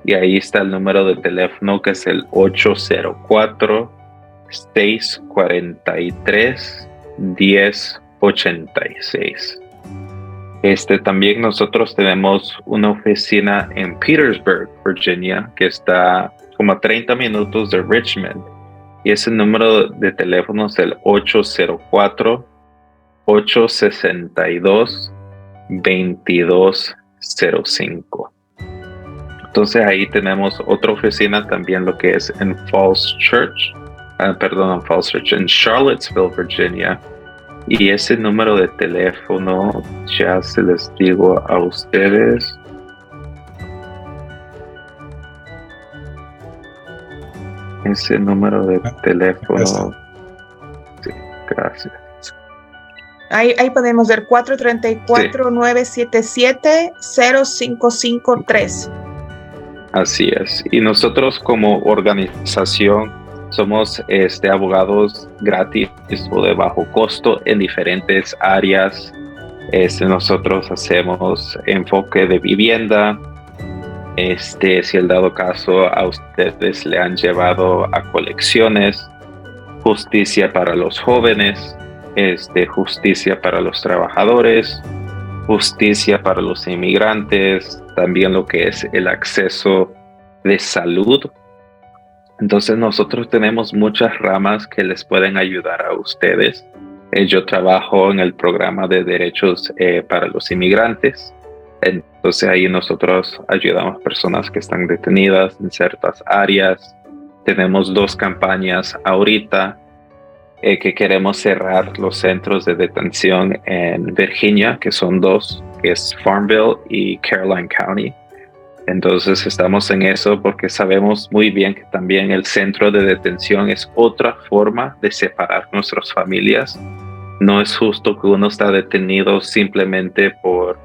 y ahí está el número de teléfono, que es el 804-643-1086. También nosotros tenemos una oficina en Petersburg, Virginia, que está como a 30 minutos de Richmond, y ese número de teléfono es el 804-862-2205. Entonces ahí tenemos otra oficina también, lo que es en en Charlottesville, Virginia. Y ese número de teléfono, ya se les digo a ustedes. Ese número de teléfono. Sí, gracias. Ahí podemos ver 434-977-0553. Así es. Y nosotros como organización somos abogados gratis o de bajo costo en diferentes áreas. Nosotros hacemos enfoque de vivienda. Si el dado caso a ustedes le han llevado a colecciones, justicia para los jóvenes, justicia para los trabajadores, justicia para los inmigrantes, también lo que es el acceso de salud. Entonces nosotros tenemos muchas ramas que les pueden ayudar a ustedes. Yo trabajo en el programa de derechos para los inmigrantes. Entonces ahí nosotros ayudamos a personas que están detenidas en ciertas áreas. Tenemos 2 campañas ahorita que queremos cerrar los centros de detención en Virginia, que son 2, que es Farmville y Caroline County. Entonces estamos en eso porque sabemos muy bien que también el centro de detención es otra forma de separar nuestras familias. No es justo que uno está detenido simplemente por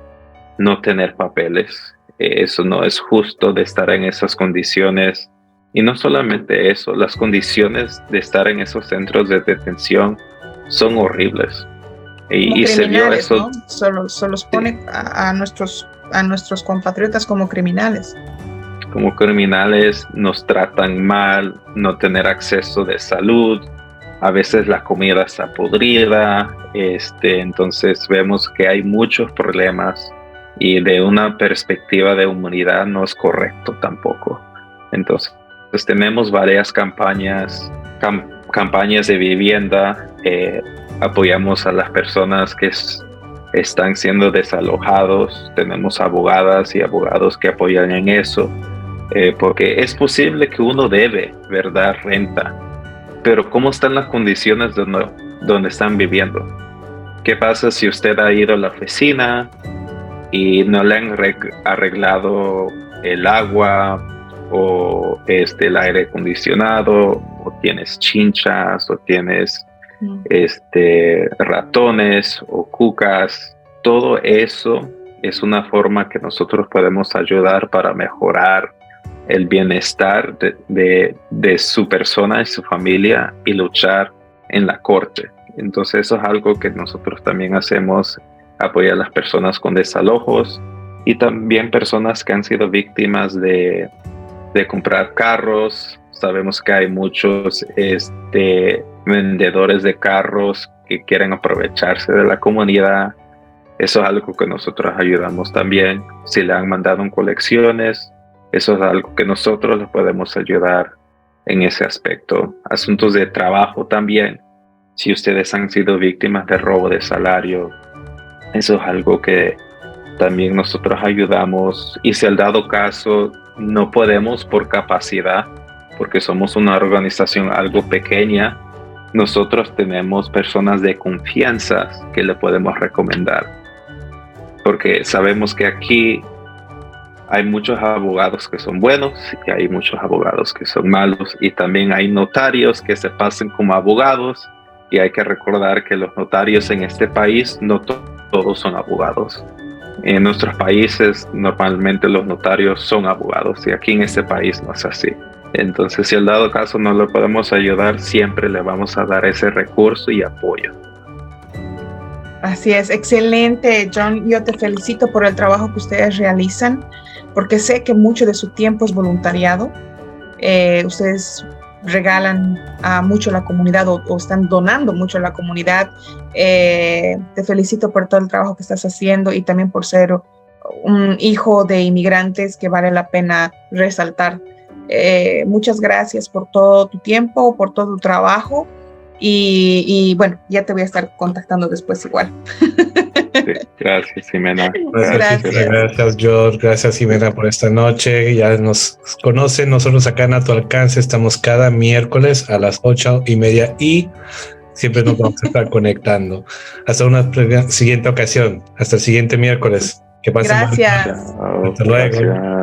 no tener papeles. Eso no es justo, de estar en esas condiciones. Y no solamente eso, las condiciones de estar en esos centros de detención son horribles. Y se vio eso. ¿No? Solo pone a nuestros compatriotas como criminales. Como criminales, nos tratan mal, no tener acceso de salud. A veces la comida está podrida. Entonces vemos que hay muchos problemas. Y de una perspectiva de humanidad no es correcto tampoco. Entonces tenemos varias campañas de vivienda. Apoyamos a las personas que están siendo desalojados. Tenemos abogadas y abogados que apoyan en eso. Porque es posible que uno debe, ¿verdad?, renta. Pero ¿cómo están las condiciones donde están viviendo? ¿Qué pasa si usted ha ido a la oficina y no le han arreglado el agua o el aire acondicionado, o tienes chinchas, o tienes ratones o cucas? Todo eso es una forma que nosotros podemos ayudar para mejorar el bienestar de su persona y su familia, y luchar en la corte. Entonces eso es algo que nosotros también hacemos, apoyar a las personas con desalojos y también personas que han sido víctimas de comprar carros. Sabemos que hay muchos vendedores de carros que quieren aprovecharse de la comunidad. Eso es algo que nosotros ayudamos también. Si le han mandado en colecciones, eso es algo que nosotros les podemos ayudar en ese aspecto. Asuntos de trabajo también. Si ustedes han sido víctimas de robo de salario, eso es algo que también nosotros ayudamos. Y si al dado caso no podemos por capacidad, porque somos una organización algo pequeña, nosotros tenemos personas de confianza que le podemos recomendar. Porque sabemos que aquí hay muchos abogados que son buenos y hay muchos abogados que son malos. Y también hay notarios que se pasan como abogados. Y hay que recordar que los notarios en este país no todos son abogados. En nuestros países normalmente los notarios son abogados, y aquí en este país no es así. Entonces, si al dado caso no le podemos ayudar, siempre le vamos a dar ese recurso y apoyo. Así es, excelente, John. Yo te felicito por el trabajo que ustedes realizan, porque sé que mucho de su tiempo es voluntariado. Ustedes regalan mucho a la comunidad o están donando mucho a la comunidad. Te felicito por todo el trabajo que estás haciendo y también por ser un hijo de inmigrantes que vale la pena resaltar. Muchas gracias por todo tu tiempo, por todo tu trabajo. Y bueno, ya te voy a estar contactando después igual. Sí, gracias, Jimena. Gracias, George. Gracias, Jimena, por esta noche. Ya nos conocen, nosotros acá en A Tu Alcance estamos cada miércoles a las 8:30 y siempre nos vamos a estar conectando. Hasta una siguiente ocasión. Hasta el siguiente miércoles. Que pasen. Gracias. Hasta luego. Gracias.